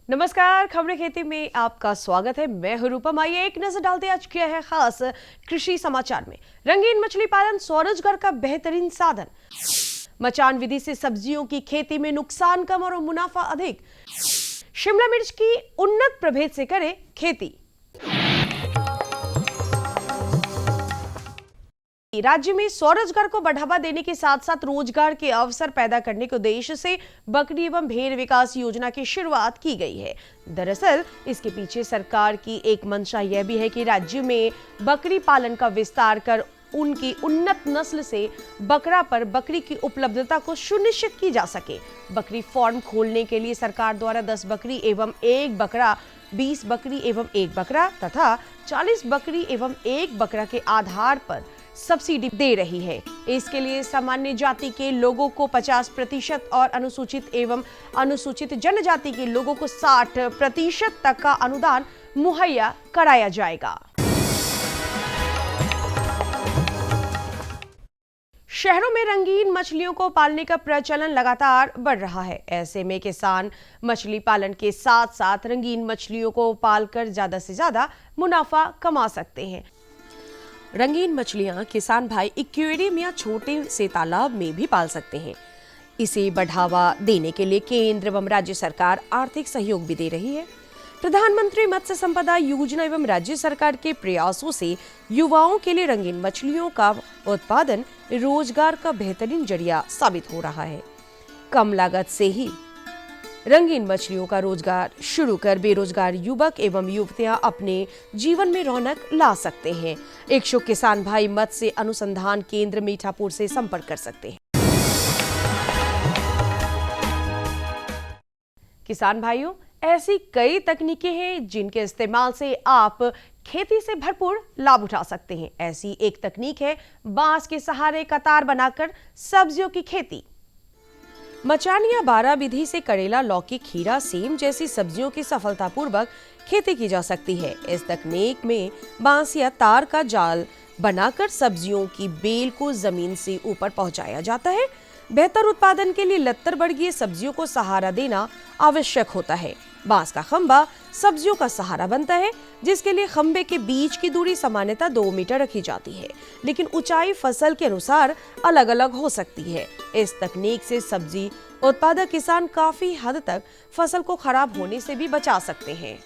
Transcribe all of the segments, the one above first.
नमस्कार, खबरें खेती में आपका स्वागत है। मैं हूं रूपम। आइए एक नजर डालते आज किया है खास कृषि समाचार में। रंगीन मछली पालन स्वरोजगार का बेहतरीन साधन। मचान विधि से सब्जियों की खेती में नुकसान कम और मुनाफा अधिक। शिमला मिर्च की उन्नत प्रभेद से करें खेती। राज्य में स्वरोजगार को बढ़ावा देने के साथ साथ रोजगार के अवसर पैदा करने के उद्देश्य से बकरी एवं भेड़ विकास योजना की शुरुआत की गई है। दरअसल इसके पीछे सरकार की एक मंशा यह भी है कि राज्य में बकरी पालन का विस्तार कर उनकी उन्नत नस्ल से बकरा पर बकरी की उपलब्धता को सुनिश्चित की जा सके। बकरी फार्म खोलने के लिए सरकार द्वारा 10 बकरी एवं 1 बकरा, 20 बकरी एवं 1 बकरा तथा 40 बकरी एवं 1 बकरा के आधार पर सब्सिडी दे रही है। इसके लिए सामान्य जाति के लोगों को 50% और अनुसूचित एवं अनुसूचित जनजाति के लोगों को 60% तक का अनुदान मुहैया कराया जाएगा। शहरों में रंगीन मछलियों को पालने का प्रचलन लगातार बढ़ रहा है। ऐसे में किसान मछली पालन के साथ साथ रंगीन मछलियों को पालकर ज्यादा से ज्यादा मुनाफा कमा सकते हैं। रंगीन मछलियां किसान भाई एक्वेरियम या छोटे से तालाब में भी पाल सकते हैं। इसे बढ़ावा देने के लिए केंद्र एवं राज्य सरकार आर्थिक सहयोग भी दे रही है। प्रधानमंत्री मत्स्य संपदा योजना एवं राज्य सरकार के प्रयासों से युवाओं के लिए रंगीन मछलियों का उत्पादन रोजगार का बेहतरीन जरिया साबित हो रहा है। कम लागत से ही रंगीन मछलियों का रोजगार शुरू कर बेरोजगार युवक एवं युवतियां अपने जीवन में रौनक ला सकते हैं। इच्छुक किसान भाई मत्स्य अनुसंधान केंद्र मीठापुर से संपर्क कर सकते हैं। किसान भाइयों, ऐसी कई तकनीकें हैं जिनके इस्तेमाल से आप खेती से भरपूर लाभ उठा सकते हैं। ऐसी एक तकनीक है बांस के सहारे कतार बनाकर सब्जियों की खेती। मचान या 12 विधि से करेला, लौकी, खीरा, सेम जैसी सब्जियों की सफलतापूर्वक खेती की जा सकती है। इस तकनीक में बांस या तार का जाल बनाकर सब्जियों की बेल को जमीन से ऊपर पहुंचाया जाता है। बेहतर उत्पादन के लिए लत्तर वर्गीय सब्जियों को सहारा देना आवश्यक होता है। बांस का खंबा सब्जियों का सहारा बनता है, जिसके लिए खंबे के बीच की दूरी सामान्यतः 2 मीटर रखी जाती है, लेकिन ऊंचाई फसल के अनुसार अलग अलग हो सकती है। इस तकनीक से सब्जी उत्पादक किसान काफी हद तक फसल को खराब होने से भी बचा सकते हैं।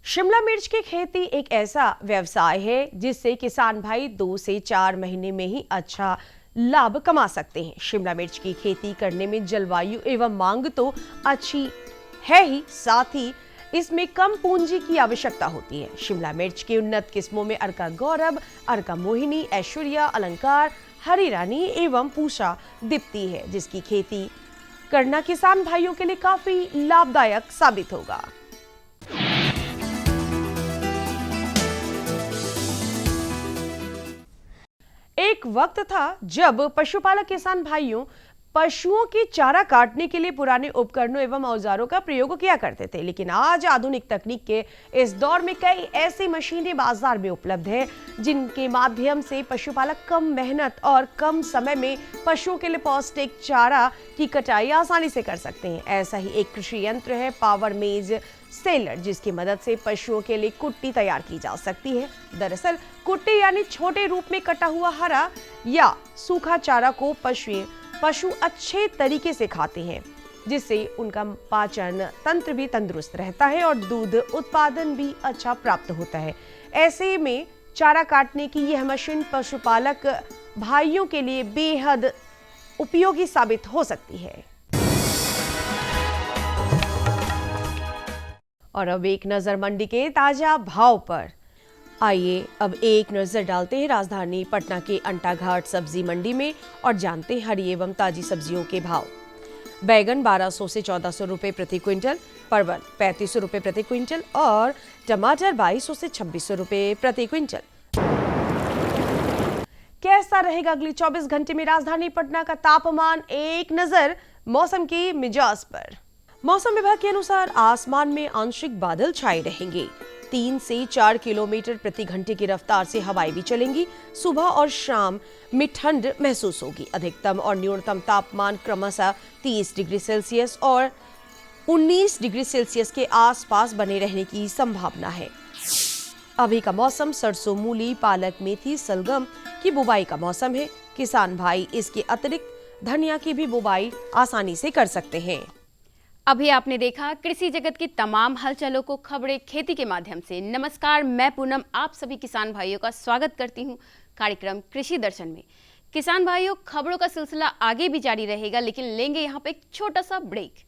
शिमला मिर्च की खेती एक ऐसा व्यवसाय है जिससे किसान भाई 2 से 4 महीने में ही अच्छा लाभ कमा सकते हैं। शिमला मिर्च की खेती करने में जलवायु एवं मांग तो अच्छी है ही, साथ ही इसमें कम पूंजी की आवश्यकता होती है। शिमला मिर्च की उन्नत किस्मों में अर्का गौरव, अर्का मोहिनी, ऐश्वर्या, अलंकार, हरी रानी एवं पूषा दीप्ति है, जिसकी खेती करना किसान भाइयों के लिए काफी लाभदायक साबित होगा। एक वक्त था जब पशुपालक किसान भाइयों पशुओं की चारा काटने के लिए पुराने उपकरणों एवं औजारों का प्रयोग किया करते थे, लेकिन आज आधुनिक तकनीक के इस दौर में कई ऐसी मशीनें बाजार में उपलब्ध है जिनके माध्यम से पशुपालक कम मेहनत और कम समय में पशुओं के लिए पौष्टिक चारा की कटाई आसानी से कर सकते हैं। ऐसा ही एक कृषि यंत्र है पावर मेज सेलर, जिसकी मदद से पशुओं के लिए कुट्टी तैयार की जा सकती है। दरअसल कुट्टी यानी छोटे रूप में कटा हुआ हरा या सूखा चारा को पशु अच्छे तरीके से खाते हैं, जिससे उनका पाचन तंत्र भी तंदुरुस्त रहता है और दूध उत्पादन भी अच्छा प्राप्त होता है। ऐसे में चारा काटने की यह मशीन पशुपालक भाइयों के लिए बेहद उपयोगी साबित हो सकती है। और अब एक नजर मंडी के ताजा भाव पर। आइए अब एक नजर डालते हैं राजधानी पटना के अंटा घाट सब्जी मंडी में और जानते हैं हरी एवं ताजी सब्जियों के भाव। बैगन 1200 से 1400 रुपए प्रति क्विंटल, परवल 3500 रुपए प्रति क्विंटल और टमाटर 2200 से 2600 रुपए प्रति क्विंटल। कैसा रहेगा अगले 24 घंटे में राजधानी पटना का तापमान? एक नजर मौसम के मिजाज पर। मौसम विभाग के अनुसार आसमान में आंशिक बादल छाए रहेंगे। 3 से 4 किलोमीटर प्रति घंटे की रफ्तार से हवाएं भी चलेंगी। सुबह और शाम में ठंड महसूस होगी। अधिकतम और न्यूनतम तापमान क्रमशः 30 डिग्री सेल्सियस और 19 डिग्री सेल्सियस के आसपास बने रहने की संभावना है। अभी का मौसम सरसों, मूली, पालक, मेथी, सलगम की बुवाई का मौसम है। किसान भाई इसके अतिरिक्त धनिया की भी बुवाई आसानी से कर सकते हैं। अभी आपने देखा कृषि जगत की तमाम हलचलों को खबरें खेती के माध्यम से। नमस्कार, मैं पूनम आप सभी किसान भाइयों का स्वागत करती हूं कार्यक्रम कृषि दर्शन में। किसान भाइयों, खबरों का सिलसिला आगे भी जारी रहेगा, लेकिन लेंगे यहाँ पे एक छोटा सा ब्रेक।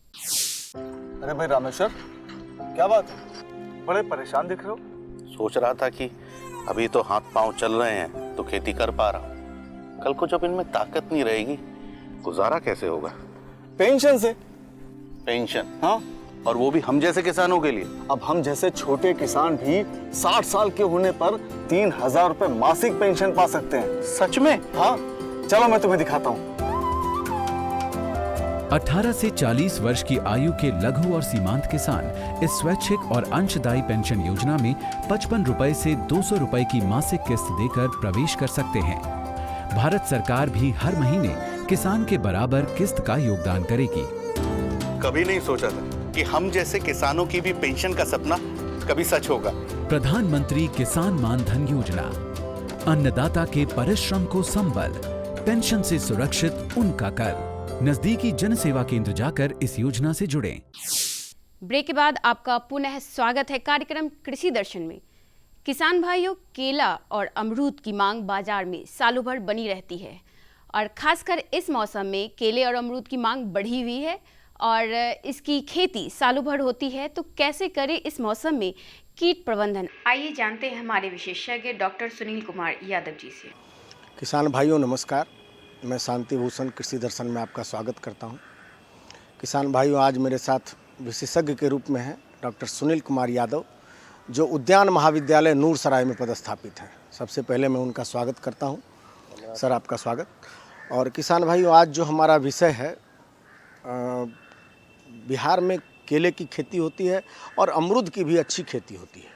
अरे भाई रामेश्वर, क्या बात है? बड़े परेशान दिख रहे हो। सोच रहा था कि अभी तो हाथ पांव चल रहे हैं तो खेती कर पा रहा हूँ, कल को जब इनमें ताकत नहीं रहेगी गुजारा कैसे होगा? पेंशन से। पेंशन? हाँ, और वो भी हम जैसे किसानों के लिए। अब हम जैसे छोटे किसान भी 60 साल के होने पर 3,000 रुपए मासिक पेंशन पा सकते हैं। सच में? हाँ, चलो मैं तुम्हें दिखाता हूँ। 18 से 40 वर्ष की आयु के लघु और सीमांत किसान इस स्वैच्छिक और अंशदायी पेंशन योजना में 55 रुपए से 200 रुपए की मासिक किस्त देकर प्रवेश कर सकते हैं। भारत सरकार भी हर महीने किसान के बराबर किस्त का योगदान करेगी। कभी नहीं सोचा था कि हम जैसे किसानों की भी पेंशन का सपना कभी सच होगा। प्रधानमंत्री किसान मान धन योजना, अन्नदाता के परिश्रम को संबल, पेंशन से सुरक्षित उनका कर। नजदीकी जन सेवा केंद्र जाकर इस योजना से जुड़ें। ब्रेक के बाद आपका पुनः स्वागत है कार्यक्रम कृषि दर्शन में। किसान भाइयों, केला और अमरूद की मांग बाजार में सालों भर बनी रहती है और खासकर इस मौसम में केले और अमरूद की मांग बढ़ी हुई है और इसकी खेती सालों भर होती है। तो कैसे करें इस मौसम में कीट प्रबंधन? आइए जानते हैं हमारे विशेषज्ञ डॉक्टर सुनील कुमार यादव जी से। किसान भाइयों नमस्कार, मैं शांति भूषण कृषि दर्शन में आपका स्वागत करता हूं। किसान भाइयों, आज मेरे साथ विशेषज्ञ के रूप में हैं डॉक्टर सुनील कुमार यादव, जो उद्यान महाविद्यालय नूरसराय में पदस्थापित हैं। सबसे पहले मैं उनका स्वागत करता हूं। सर, आपका स्वागत। और किसान भाइयों, आज जो हमारा विषय है, बिहार में केले की खेती होती है और अमरूद की भी अच्छी खेती होती है।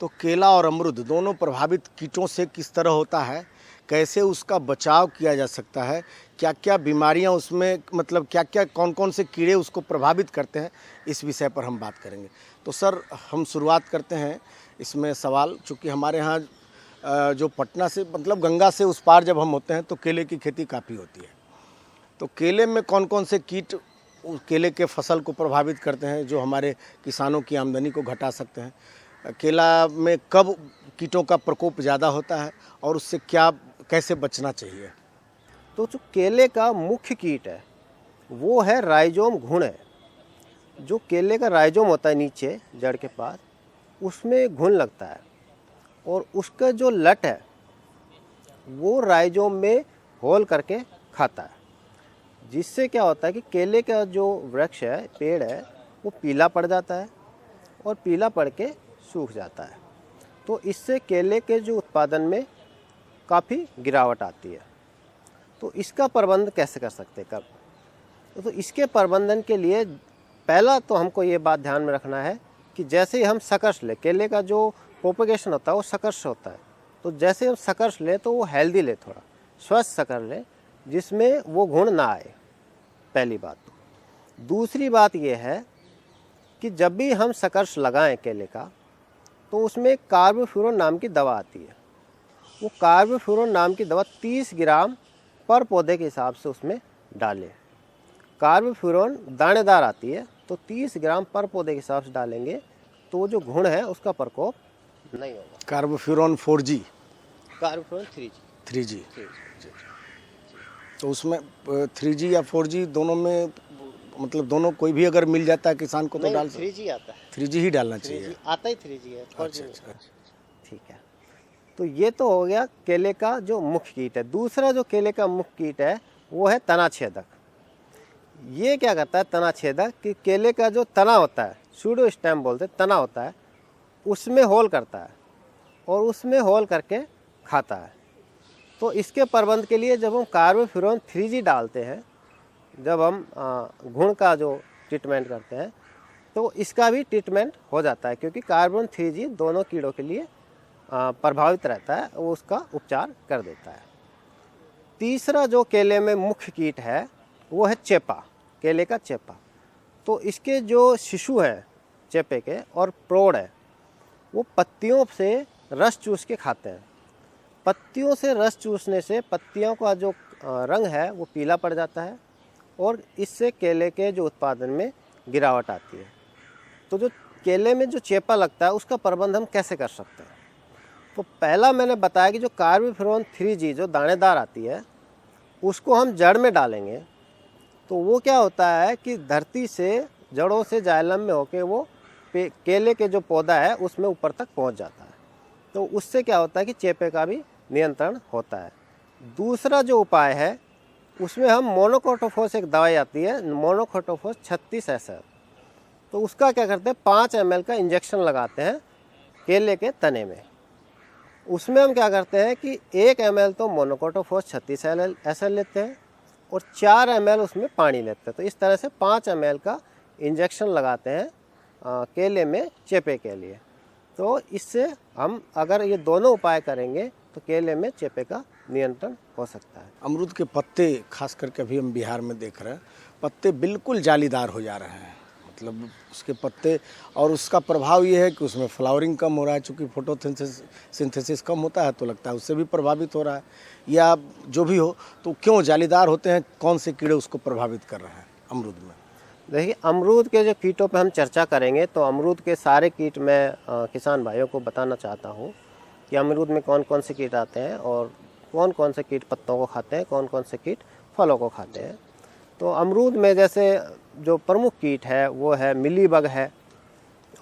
तो केला और अमरूद दोनों प्रभावित कीटों से किस तरह होता है, कैसे उसका बचाव किया जा सकता है, क्या क्या बीमारियां उसमें, मतलब क्या क्या कौन कौन से कीड़े उसको प्रभावित करते हैं, इस विषय पर हम बात करेंगे। तो सर, हम शुरुआत करते हैं इसमें सवाल, चूँकि हमारे यहाँ जो पटना से मतलब गंगा से उस पार जब हम होते हैं तो केले की खेती काफ़ी होती है। तो केले में कौन कौन से कीट केले के फसल को प्रभावित करते हैं जो हमारे किसानों की आमदनी को घटा सकते हैं? केला में कब कीटों का प्रकोप ज़्यादा होता है और उससे क्या कैसे बचना चाहिए? तो जो केले का मुख्य कीट है वो है राइजोम घुन है। जो केले का राइजोम होता है नीचे जड़ के पास, उसमें घुन लगता है और उसका जो लट है वो राइजोम में होल करके खाता है, जिससे क्या होता है कि केले का जो वृक्ष है, पेड़ है, वो पीला पड़ जाता है और पीला पड़ के सूख जाता है। तो इससे केले के जो उत्पादन में काफ़ी गिरावट आती है। तो इसका प्रबंध कैसे कर सकते हैं, कब? तो इसके प्रबंधन के लिए पहला तो हमको ये बात ध्यान में रखना है कि जैसे ही हम सकर्ष लें, केले का जो प्रोपगेशन होता है वो सकर्ष होता है, तो जैसे हम सकर्ष लें तो वो हेल्दी लें, थोड़ा स्वस्थ सकर लें जिसमें वो घुन ना आए, पहली बात। दूसरी बात ये है कि जब भी हम सकर्ष लगाएं केले का, तो उसमें कार्बोफ्यूरॉन नाम की दवा आती है। वो कार्बोफ्यूरॉन नाम की दवा 30 ग्राम पर पौधे के हिसाब से उसमें डालें। कार्बोफ्यूरॉन दानेदार आती है, तो 30 ग्राम पर पौधे के हिसाब से डालेंगे तो जो घुन है उसका प्रकोप नहीं होगा। Carbofuran 4G, carbofuran 3G। तो उसमें 3G या 4G दोनों में, मतलब दोनों कोई भी अगर मिल जाता है किसान को तो डाल सकते? 3G आता है। 3G ही डालना चाहिए। आता ही 3G है। अच्छा। ठीक है, तो ये तो हो गया केले का जो मुख्य कीट है। दूसरा जो केले का मुख्य कीट है वो है तना छेदक। ये क्या करता है तना छेदक, कि केले का जो तना होता है, सूडो स्टेम बोलते हैं, तना होता है, उसमें होल करता है और उसमें होल करके खाता है। तो इसके प्रबंध के लिए जब हम कार्बोफ्यूरॉन 3G डालते हैं, जब हम घुन का जो ट्रीटमेंट करते हैं, तो इसका भी ट्रीटमेंट हो जाता है, क्योंकि कार्बन 3G दोनों कीड़ों के लिए प्रभावित रहता है, वो उसका उपचार कर देता है। तीसरा जो केले में मुख्य कीट है वो है चेपा, केले का चेपा। तो इसके जो शिशु हैं चेपे के और प्रौढ़ है, वो पत्तियों से रस चूस के खाते हैं। पत्तियों से रस चूसने से पत्तियों का जो रंग है वो पीला पड़ जाता है और इससे केले के जो उत्पादन में गिरावट आती है। तो जो केले में जो चेपा लगता है उसका प्रबंध हम कैसे कर सकते हैं? तो पहला मैंने बताया कि जो कार्बोफ्यूरॉन 3G जो दानेदार आती है उसको हम जड़ में डालेंगे, तो वो क्या होता है कि धरती से जड़ों से जाइलम में होके वो केले के जो पौधा है उसमें ऊपर तक पहुंच जाता है। तो उससे क्या होता है कि चेपे का भी नियंत्रण होता है। दूसरा जो उपाय है उसमें हम मोनोक्रोटोफॉस, एक दवाई आती है मोनोक्रोटोफॉस 36 SL, तो उसका क्या करते हैं 5 ml का इंजेक्शन लगाते हैं केले के तने में। उसमें हम क्या करते हैं कि 1 ml तो मोनोक्रोटोफॉस 36 SL लेते हैं और 4 ml उसमें पानी लेते हैं। तो इस तरह से 5 ml का इंजेक्शन लगाते हैं केले में चेपे के लिए। तो इससे हम अगर ये दोनों उपाय करेंगे तो केले में चेपे का नियंत्रण हो सकता है। अमरूद के पत्ते खास करके अभी हम बिहार में देख रहे हैं, पत्ते बिल्कुल जालीदार हो जा रहे हैं। मतलब उसके पत्ते, और उसका प्रभाव ये है कि उसमें फ्लावरिंग कम हो रहा है, चूँकि फोटोसिंथेसिस कम होता है तो लगता है उससे भी प्रभावित हो रहा है, या जो भी हो। तो क्यों जालीदार होते हैं, कौन से कीड़े उसको प्रभावित कर रहे हैं अमरूद में? देखिए, अमरूद के जो कीटों पे हम चर्चा करेंगे तो अमरूद के सारे कीट मैं किसान भाइयों को बताना चाहता हूँ कि अमरूद में कौन कौन से कीट आते हैं और कौन कौन से कीट पत्तों को खाते हैं, कौन कौन से कीट फलों को खाते हैं। तो अमरूद में जैसे जो प्रमुख कीट है वो है मिलीबग है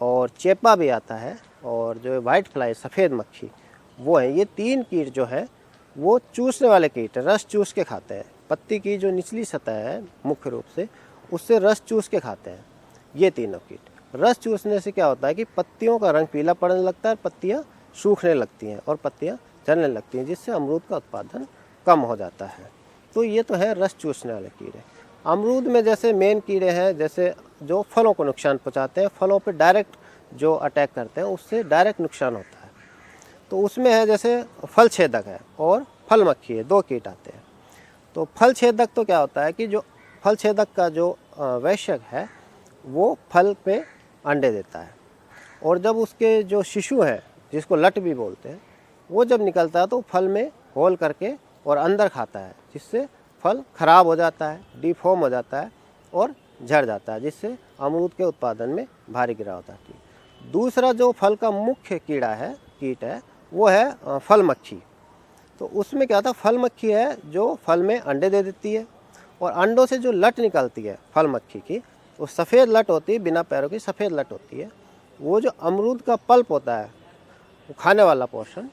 और चेपा भी आता है, और जो वाइट फ्लाई सफ़ेद मक्खी वो है। ये 3 कीट जो है वो चूसने वाले कीट है, रस चूस के खाते हैं। पत्ती की जो निचली सतह है मुख्य रूप से उससे रस चूस के खाते हैं ये तीनों कीट। रस चूसने से क्या होता है कि पत्तियों का रंग पीला पड़ने लगता है, पत्तियाँ सूखने लगती हैं और पत्तियाँ झड़ने लगती हैं, जिससे अमरूद का उत्पादन कम हो जाता है। तो ये तो है रस चूसने वाले कीड़े। अमरूद में जैसे मेन कीड़े हैं, जैसे जो फलों को नुकसान पहुंचाते हैं, फलों पे डायरेक्ट जो अटैक करते हैं उससे डायरेक्ट नुकसान होता है। तो उसमें है जैसे फल छेदक है और फल मक्खी है, 2 कीट आते हैं। तो फल छेदक तो क्या होता है कि जो फल छेदक का जो वैश्यक है वो फल पे अंडे देता है, और जब उसके जो शिशु हैं जिसको लट भी बोलते हैं वो जब निकलता है तो फल में होल करके और अंदर खाता है, जिससे फल खराब हो जाता है, डिफॉर्म हो जाता है और झड़ जाता है, जिससे अमरूद के उत्पादन में भारी गिरावट आती है। दूसरा जो फल का मुख्य कीट है वो है फल मक्खी। तो उसमें क्या होता है, फल मक्खी है जो फल में अंडे दे देती है, और अंडों से जो लट निकलती है फल मक्खी की वो सफ़ेद लट होती है, बिना पैरों की सफ़ेद लट होती है। वो जो अमरूद का पल्प होता है, वो खाने वाला पोर्शन,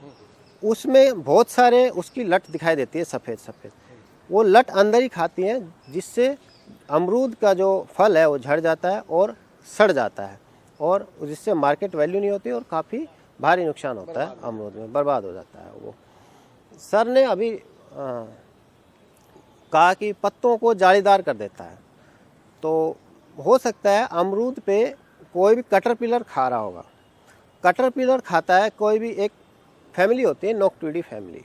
उसमें बहुत सारे उसकी लट दिखाई देती है सफ़ेद सफ़ेद। वो लट अंदर ही खाती हैं, जिससे अमरूद का जो फल है वो झड़ जाता है और सड़ जाता है, और जिससे मार्केट वैल्यू नहीं होती और काफ़ी भारी नुकसान होता है अमरूद में, बर्बाद हो जाता है वो। सर ने अभी कहा कि पत्तों को जालीदार कर देता है, तो हो सकता है अमरूद पे कोई भी कटरपिलर खा रहा होगा। कटरपिलर खाता है, कोई भी एक फैमिली होती है नोक्टिडी फैमिली,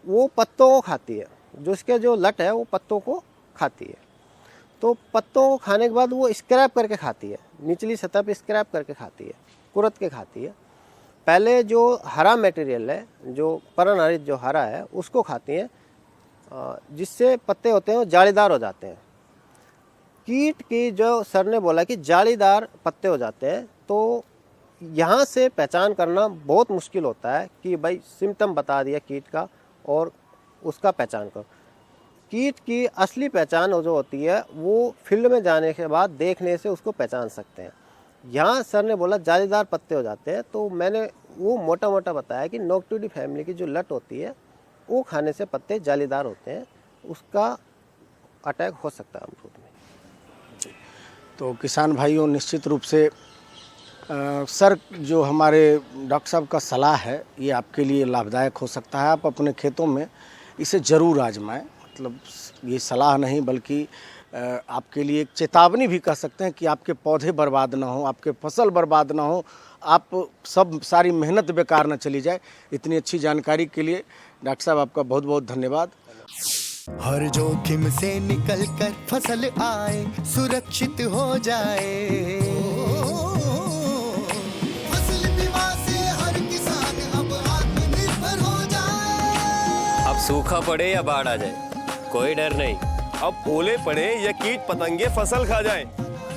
वो पत्तों को खाती है, जो इसके जो लट है वो पत्तों को खाती है। तो पत्तों को खाने के बाद वो स्क्रैप करके खाती है, निचली सतह पे स्क्रैप करके खाती है, कुरत के खाती है। पहले जो हरा मटेरियल है, जो पर्णहरित जो हरा है, उसको खाती हैं, जिससे पत्ते होते हैं वो जालीदार हो जाते हैं। कीट की जो सर ने बोला कि जालीदार पत्ते हो जाते हैं, तो यहाँ से पहचान करना बहुत मुश्किल होता है कि भाई सिम्टम बता दिया कीट का और उसका पहचान करो। कीट की असली पहचान जो होती है वो फील्ड में जाने के बाद देखने से उसको पहचान सकते हैं। यहाँ सर ने बोला जालीदार पत्ते हो जाते हैं, तो मैंने वो मोटा मोटा बताया कि नोक्टिडी फैमिली की जो लट होती है वो खाने से पत्ते जालीदार होते हैं, उसका अटैक हो सकता है अमरूद में। तो किसान भाइयों, निश्चित रूप से सर जो हमारे डॉक्टर साहब का सलाह है ये आपके लिए लाभदायक हो सकता है। आप अपने खेतों में इसे ज़रूर आजमाएं। मतलब ये सलाह नहीं बल्कि आपके लिए एक चेतावनी भी कह सकते हैं कि आपके पौधे बर्बाद ना हो, आपके फसल बर्बाद ना हो, आप सब सारी मेहनत बेकार ना चली जाए। इतनी अच्छी जानकारी के लिए डॉक्टर साहब आपका बहुत बहुत धन्यवाद। हर जोखिम से निकल कर फसल आए, सुरक्षित हो जाए। फसल बीमा से हर किसान अब आत्मनिर्भर हो जाए। अब सूखा पड़े या बाढ़ आ जाए, कोई डर नहीं। अब ओले पड़े या कीट पतंगे फसल खा जाए,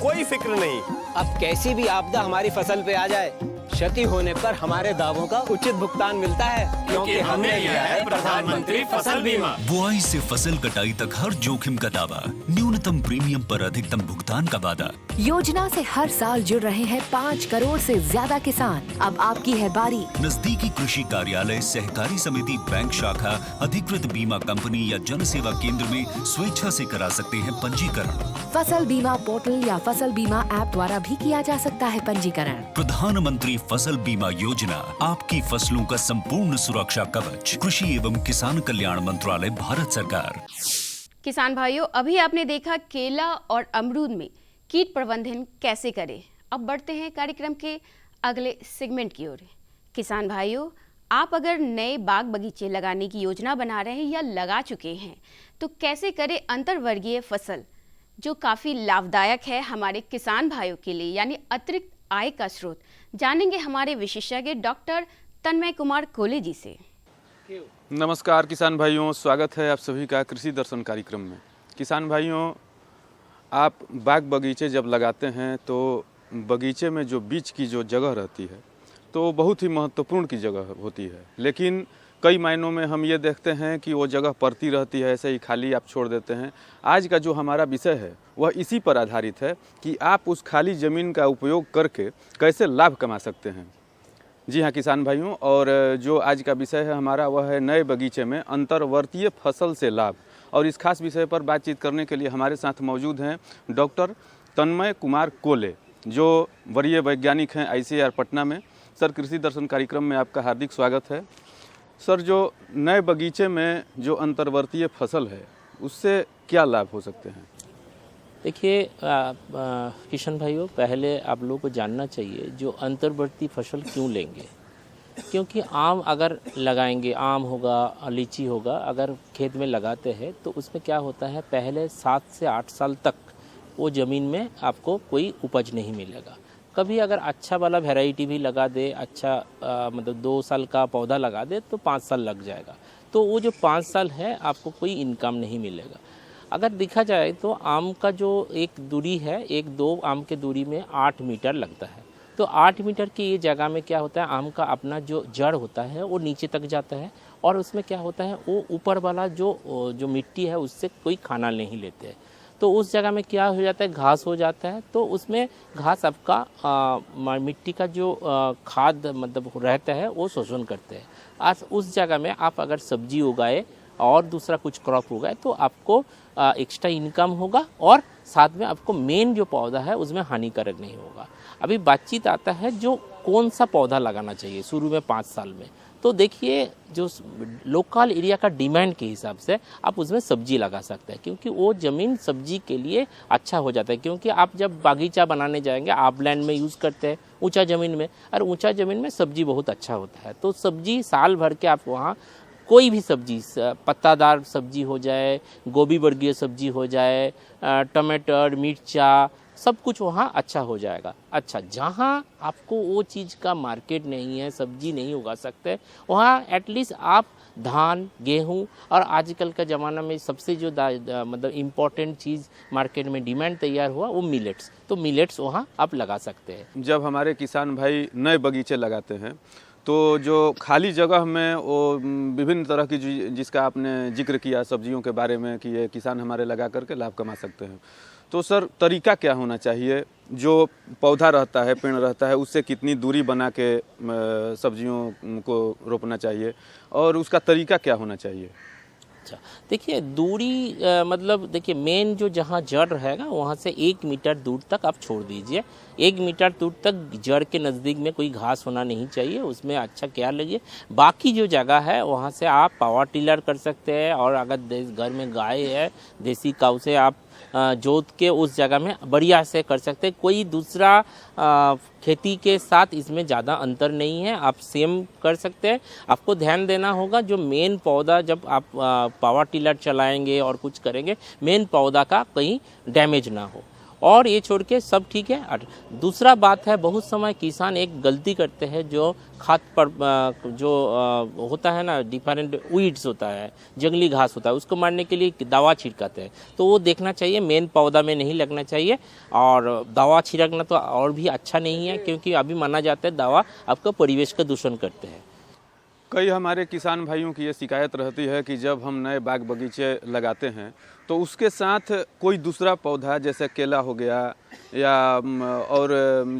कोई फिक्र नहीं। अब कैसी भी आपदा हमारी फसल पे आ जाए, क्षति होने पर हमारे दावों का उचित भुगतान मिलता है, क्योंकि हमने लिया है प्रधानमंत्री फसल बीमा। बुआई से फसल कटाई तक हर जोखिम का दावा, न्यूनतम प्रीमियम पर अधिकतम भुगतान का वादा। योजना से हर साल जुड़ रहे हैं 5 करोड़ से ज्यादा किसान। अब आपकी है बारी। नजदीकी कृषि कार्यालय, सहकारी समिति, बैंक शाखा, अधिकृत बीमा कंपनी या जन सेवा केंद्र में स्वेच्छा से करा सकते हैं पंजीकरण। फसल बीमा पोर्टल या फसल बीमा ऐप द्वारा भी किया जा सकता है पंजीकरण। प्रधानमंत्री फसल बीमा योजना, आपकी फसलों का संपूर्ण सुरक्षा कवच। कृषि एवं किसान कल्याण मंत्रालय, भारत सरकार। किसान भाइयों, अभी आपने देखा केला और अमरूद में कीट प्रबंधन कैसे करें। अब बढ़ते हैं कार्यक्रम के अगले सेगमेंट की ओर। किसान भाइयों, आप अगर नए बाग बगीचे लगाने की योजना बना रहे हैं या लगा चुके हैं, तो कैसे करें अंतर्वर्गीय फसल, जो काफ़ी लाभदायक है हमारे किसान भाइयों के लिए, यानी अतिरिक्त आय का स्रोत। जानेंगे हमारे विशेषज्ञ डॉक्टर तन्मय कुमार कोले जी से। नमस्कार किसान भाइयों, स्वागत है आप सभी का कृषि दर्शन कार्यक्रम में। किसान भाइयों, आप बाग बगीचे जब लगाते हैं तो बगीचे में जो बीच की जो जगह रहती है तो बहुत ही महत्वपूर्ण की जगह होती है, लेकिन कई मायनों में हम ये देखते हैं कि वो जगह पड़ती रहती है, ऐसे ही खाली आप छोड़ देते हैं। आज का जो हमारा विषय है वह इसी पर आधारित है कि आप उस खाली ज़मीन का उपयोग करके कैसे लाभ कमा सकते हैं। जी हाँ किसान भाइयों, और जो आज का विषय है हमारा वह है नए बगीचे में अंतर्वर्तीय फसल से लाभ। और इस खास विषय पर बातचीत करने के लिए हमारे साथ मौजूद हैं डॉक्टर तन्मय कुमार कोले, जो वरीय वैज्ञानिक हैं ICAR पटना में। सर, कृषि दर्शन कार्यक्रम में आपका हार्दिक स्वागत है। सर, जो नए बगीचे में जो अंतर्वर्तीय फसल है उससे क्या लाभ हो सकते हैं? देखिए किशन भाइयों, पहले आप लोगों को जानना चाहिए जो अंतर्वर्ती फसल क्यों लेंगे। क्योंकि आम अगर लगाएंगे, आम होगा, लीची होगा, अगर खेत में लगाते हैं तो उसमें क्या होता है, पहले 7 से 8 साल तक वो ज़मीन में आपको कोई उपज नहीं मिलेगा। कभी अगर अच्छा वाला वैरायटी भी लगा दे, अच्छा मतलब 2 साल का पौधा लगा दे तो 5 साल लग जाएगा। तो वो जो 5 साल है आपको कोई इनकम नहीं मिलेगा। अगर देखा जाए तो आम का जो एक दूरी है, 1-2 आम के दूरी में 8 मीटर लगता है। तो 8 मीटर की ये जगह में क्या होता है, आम का अपना जो जड़ होता है वो नीचे तक जाता है, और उसमें क्या होता है, वो ऊपर वाला जो मिट्टी है उससे कोई खाना नहीं लेते हैं। तो उस जगह में क्या हो जाता है, घास हो जाता है। तो उसमें घास आपका मिट्टी का जो खाद मतलब रहता है वो शोषण करते हैं। आज उस जगह में आप अगर सब्जी उगाए और दूसरा कुछ क्रॉप उगाए तो आपको एक्स्ट्रा इनकम होगा, और साथ में आपको मेन जो पौधा है उसमें हानिकारक नहीं होगा। अभी बातचीत आता है जो कौन सा पौधा लगाना चाहिए शुरू में 5 साल में। तो देखिए, जो लोकल एरिया का डिमांड के हिसाब से आप उसमें सब्जी लगा सकते हैं, क्योंकि वो ज़मीन सब्जी के लिए अच्छा हो जाता है। क्योंकि आप जब बागीचा बनाने जाएंगे, आप लैंड में यूज़ करते हैं ऊंचा ज़मीन में, और ऊंचा ज़मीन में सब्जी बहुत अच्छा होता है। तो सब्जी साल भर के आप वहाँ कोई भी सब्जी, पत्तादार सब्जी हो जाए, गोभी वर्गीय सब्जी हो जाए, टमाटर, मिर्चा, सब कुछ वहाँ अच्छा हो जाएगा। अच्छा, जहाँ आपको वो चीज़ का मार्केट नहीं है, सब्जी नहीं उगा सकते, वहाँ एटलीस्ट आप धान, गेहूँ, और आजकल का ज़माना में सबसे जो मतलब इम्पोर्टेंट चीज़ मार्केट में डिमांड तैयार हुआ वो मिलेट्स। तो मिलेट्स वहाँ आप लगा सकते हैं। जब हमारे किसान भाई नए बगीचे लगाते हैं तो जो खाली जगह में वो विभिन्न तरह की जिसका आपने जिक्र किया सब्जियों के बारे में कि ये किसान हमारे लगा करके लाभ कमा सकते हैं, तो सर तरीका क्या होना चाहिए? जो पौधा रहता है, पेड़ रहता है, उससे कितनी दूरी बना के सब्जियों को रोपना चाहिए और उसका तरीका क्या होना चाहिए? अच्छा, देखिए दूरी मतलब देखिए मेन जो जहाँ जड़ रहेगा वहाँ से 1 मीटर दूर तक आप छोड़ दीजिए। 1 मीटर दूर तक जड़ के नज़दीक में कोई घास होना नहीं चाहिए, उसमें अच्छा केयर लगिए। बाकी जो जगह है वहाँ से आप पावर टिलर कर सकते हैं, और अगर घर में गाय है, देसी काऊ से आप जोत के उस जगह में बढ़िया से कर सकते हैं। कोई दूसरा खेती के साथ इसमें ज़्यादा अंतर नहीं है, आप सेम कर सकते हैं। आपको ध्यान देना होगा जो मेन पौधा जब आप पावर टिलर चलाएंगे और कुछ करेंगे, मेन पौधा का कहीं डैमेज ना हो, और ये छोड़ के सब ठीक है। और दूसरा बात है, बहुत समय किसान एक गलती करते हैं जो खाद पर जो होता है ना, डिफरेंट वीड्स होता है, जंगली घास होता है, उसको मारने के लिए दवा छिड़काते हैं। तो वो देखना चाहिए, मेन पौधा में नहीं लगना चाहिए। और दवा छिड़कना तो और भी अच्छा नहीं है, क्योंकि अभी माना जाता है दवा आपका परिवेश का दूषण करते हैं। कई हमारे किसान भाइयों की ये शिकायत रहती है कि जब हम नए बाग बगीचे लगाते हैं तो उसके साथ कोई दूसरा पौधा जैसे केला हो गया या और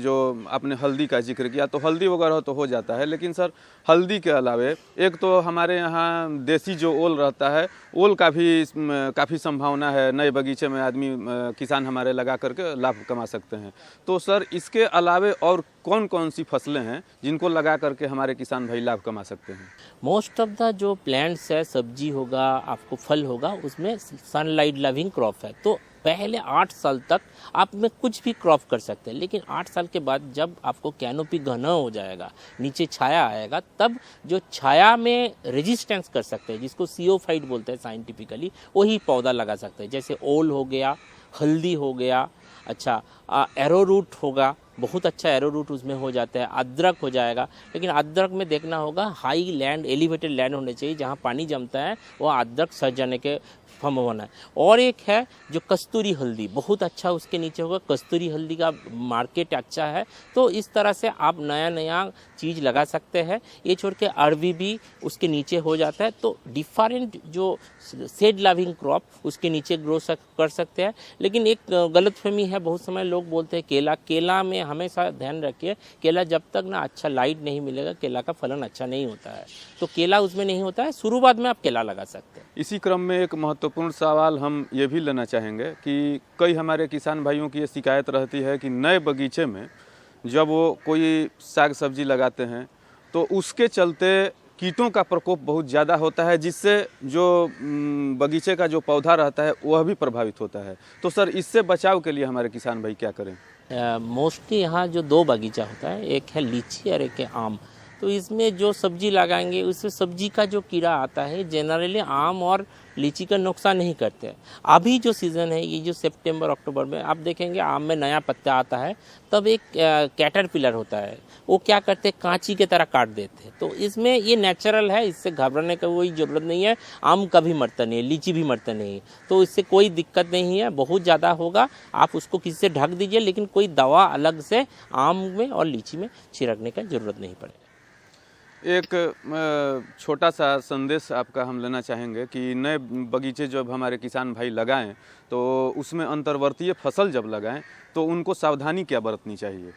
जो आपने हल्दी का जिक्र किया, तो हल्दी वगैरह तो हो जाता है, लेकिन सर हल्दी के अलावे एक तो हमारे यहाँ देसी जो ओल रहता है, ओल का भी काफ़ी संभावना है नए बगीचे में आदमी किसान हमारे लगा करके लाभ कमा सकते हैं। तो सर इसके अलावे और कौन कौन सी फसलें हैं जिनको लगा करके हमारे किसान भाई लाभ कमा सकते हैं? मोस्ट ऑफ द जो प्लांट्स है, सब्जी होगा, आपको फल होगा, उसमें सनलाइट लविंग क्रॉप है। तो पहले 8 साल तक आप में कुछ भी क्रॉप कर सकते हैं, लेकिन 8 साल के बाद जब आपको कैनोपी घना हो जाएगा, नीचे छाया आएगा, तब जो छाया में रेजिस्टेंस कर सकते हैं, जिसको सीओफाइट बोलते हैं साइंटिफिकली, वही पौधा लगा सकते हैं। जैसे ओल हो गया, हल्दी हो गया, अच्छा एरोरूट होगा, बहुत अच्छा एरोरूट उसमें हो जाता है, अदरक हो जाएगा। लेकिन अदरक में देखना होगा हाई लैंड, एलिवेटेड लैंड होने चाहिए, जहाँ पानी जमता है वो अदरक सड़ जाने के संभावना है। और एक है जो कस्तूरी हल्दी, बहुत अच्छा उसके नीचे होगा, कस्तूरी हल्दी का मार्केट अच्छा है। तो इस तरह से आप नया नया चीज़ लगा सकते हैं। ये छोड़ के अरबी भी उसके नीचे हो जाता है। तो डिफरेंट जो सेड लविंग क्रॉप उसके नीचे ग्रो कर सकते हैं। लेकिन एक गलतफहमी है, बहुत समय लोग बोलते हैं केला में हमेशा ध्यान रखिए, केला जब तक ना अच्छा लाइट नहीं मिलेगा, केला का फलन अच्छा नहीं होता है। तो केला उसमें नहीं होता है, शुरुआत में आप केला लगा सकते हैं। इसी क्रम में एक महत्वपूर्ण सवाल हम ये भी लेना चाहेंगे कि कई हमारे किसान भाइयों की ये शिकायत रहती है कि नए बगीचे में जब वो कोई साग सब्जी लगाते हैं तो उसके चलते कीटों का प्रकोप बहुत ज़्यादा होता है, जिससे जो बगीचे का जो पौधा रहता है वह भी प्रभावित होता है। तो सर इससे बचाव के लिए हमारे किसान भाई क्या करें? मोस्टली यहाँ जो 2 बगीचा होता है, एक है लीची और एक है आम। तो इसमें जो सब्जी लगाएंगे उसमें सब्जी का जो कीड़ा आता है जनरली आम और लीची का नुकसान नहीं करते हैं। अभी जो सीज़न है, ये जो सितंबर अक्टूबर में आप देखेंगे आम में नया पत्ता आता है, तब एक कैटरपिलर होता है, वो क्या करते हैं, कांची की तरह काट देते हैं। तो इसमें ये नेचुरल है, इससे घबराने का कोई ज़रूरत नहीं है। आम कभी मरता नहीं है, लीची भी मरता नहीं है, तो इससे कोई दिक्कत नहीं है। बहुत ज़्यादा होगा आप उसको किसी से ढक दीजिए, लेकिन कोई दवा अलग से आम में और लीची में छिड़कने का ज़रूरत नहीं पड़ेगा। एक छोटा सा संदेश आपका हम लेना चाहेंगे कि नए बगीचे जब हमारे किसान भाई लगाएं तो उसमें अंतर्वर्तीय फसल जब लगाएं तो उनको सावधानी क्या बरतनी चाहिए?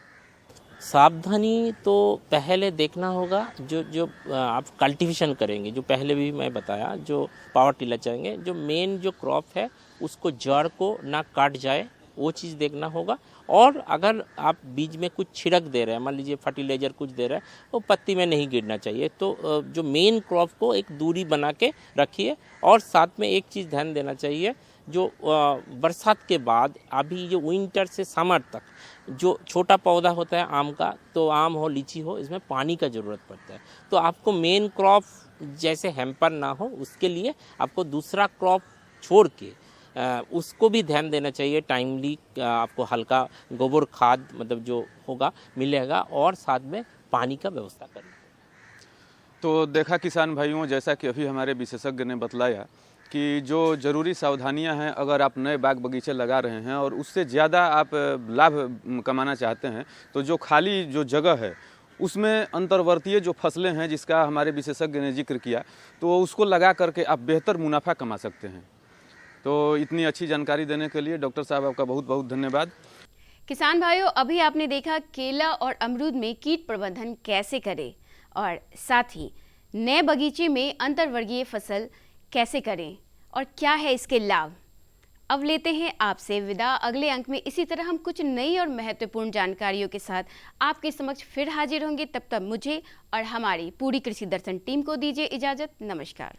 सावधानी तो पहले देखना होगा जो आप कल्टीवेशन करेंगे, जो पहले भी मैं बताया, जो पावर टिलर चलाएंगे, जो मेन जो क्रॉप है उसको जड़ को ना काट जाए, वो चीज़ देखना होगा। और अगर आप बीज में कुछ छिड़क दे रहे हैं, मान लीजिए फर्टिलाइजर कुछ दे रहे हैं, वो पत्ती में नहीं गिरना चाहिए। तो जो मेन क्रॉप को एक दूरी बना के रखिए। और साथ में एक चीज़ ध्यान देना चाहिए, जो बरसात के बाद अभी जो विंटर से समर तक जो छोटा पौधा होता है आम का, तो आम हो लीची हो, इसमें पानी का ज़रूरत पड़ता है। तो आपको मेन क्रॉप जैसे हैम्पर ना हो, उसके लिए आपको दूसरा क्रॉप छोड़ के उसको भी ध्यान देना चाहिए। टाइमली आपको हल्का गोबर खाद मतलब जो होगा मिलेगा, और साथ में पानी का व्यवस्था करना। तो देखा किसान भाइयों, जैसा कि अभी हमारे विशेषज्ञ ने बतलाया कि जो ज़रूरी सावधानियां हैं अगर आप नए बाग बगीचे लगा रहे हैं और उससे ज़्यादा आप लाभ कमाना चाहते हैं, तो जो खाली जो जगह है उसमें अंतर्वर्तीय जो फसलें हैं जिसका हमारे विशेषज्ञ ने जिक्र किया, तो उसको लगा करके आप बेहतर मुनाफा कमा सकते हैं। तो इतनी अच्छी जानकारी देने के लिए डॉक्टर साहब आपका बहुत बहुत धन्यवाद। किसान भाइयों, अभी आपने देखा केला और अमरूद में कीट प्रबंधन कैसे करें और साथ ही नए बगीचे में अंतर्वर्गीय फसल कैसे करें और क्या है इसके लाभ। अब लेते हैं आपसे विदा। अगले अंक में इसी तरह हम कुछ नई और महत्वपूर्ण जानकारियों के साथ आपके समक्ष फिर हाजिर होंगे। तब तक मुझे और हमारी पूरी कृषि दर्शन टीम को दीजिए इजाजत। नमस्कार।